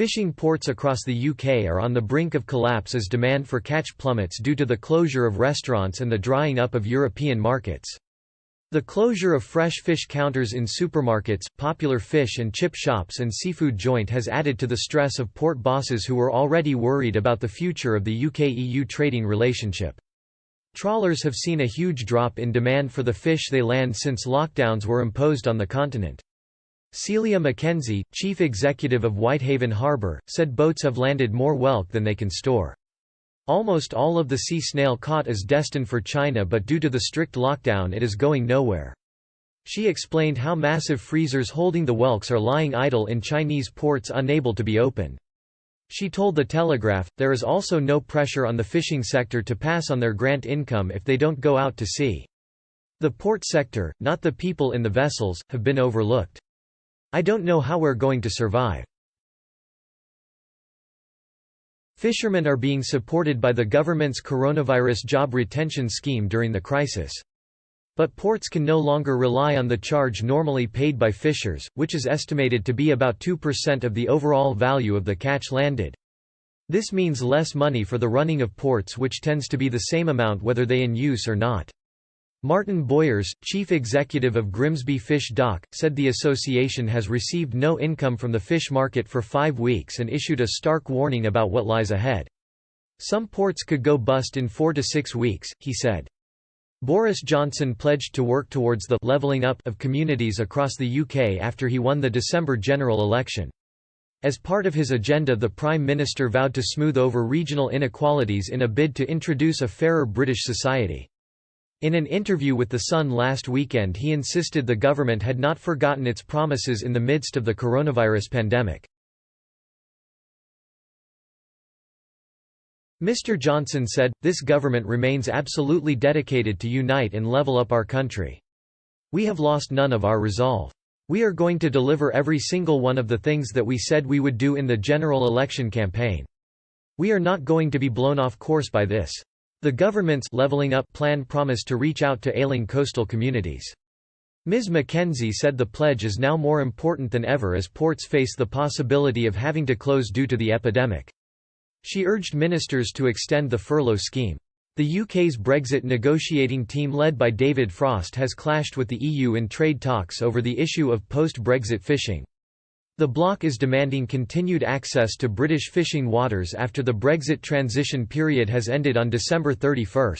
Fishing ports across the UK are on the brink of collapse as demand for catch plummets due to the closure of restaurants and the drying up of European markets. The closure of fresh fish counters in supermarkets, popular fish and chip shops and seafood joint has added to the stress of port bosses who were already worried about the future of the UK-EU trading relationship. Trawlers have seen a huge drop in demand for the fish they land since lockdowns were imposed on the continent. Celia Mackenzie, chief executive of Whitehaven Harbour, said boats have landed more whelk than they can store. Almost all of the sea snail caught is destined for China, but due to the strict lockdown it is going nowhere. She explained how massive freezers holding the whelks are lying idle in Chinese ports unable to be opened. She told The Telegraph, there is also no pressure on the fishing sector to pass on their grant income if they don't go out to sea. The port sector, not the people in the vessels, have been overlooked. I don't know how we're going to survive. Fishermen are being supported by the government's coronavirus job retention scheme during the crisis. But ports can no longer rely on the charge normally paid by fishers, which is estimated to be about 2% of the overall value of the catch landed. This means less money for the running of ports, which tends to be the same amount whether they in use or not. Martin Boyers, chief executive of Grimsby Fish Dock, said the association has received no income from the fish market for 5 weeks and issued a stark warning about what lies ahead. Some ports could go bust in 4 to 6 weeks, he said. Boris Johnson pledged to work towards the levelling up of communities across the UK after he won the December general election. As part of his agenda, the Prime Minister vowed to smooth over regional inequalities in a bid to introduce a fairer British society. In an interview with The Sun last weekend, he insisted the government had not forgotten its promises in the midst of the coronavirus pandemic. Mr. Johnson said, "This government remains absolutely dedicated to unite and level up our country. We have lost none of our resolve. We are going to deliver every single one of the things that we said we would do in the general election campaign. We are not going to be blown off course by this." The government's Levelling Up plan promised to reach out to ailing coastal communities. Ms. Mackenzie said the pledge is now more important than ever as ports face the possibility of having to close due to the epidemic. She urged ministers to extend the furlough scheme. The UK's Brexit negotiating team led by David Frost has clashed with the EU in trade talks over the issue of post-Brexit fishing. The bloc is demanding continued access to British fishing waters after the Brexit transition period has ended on December 31.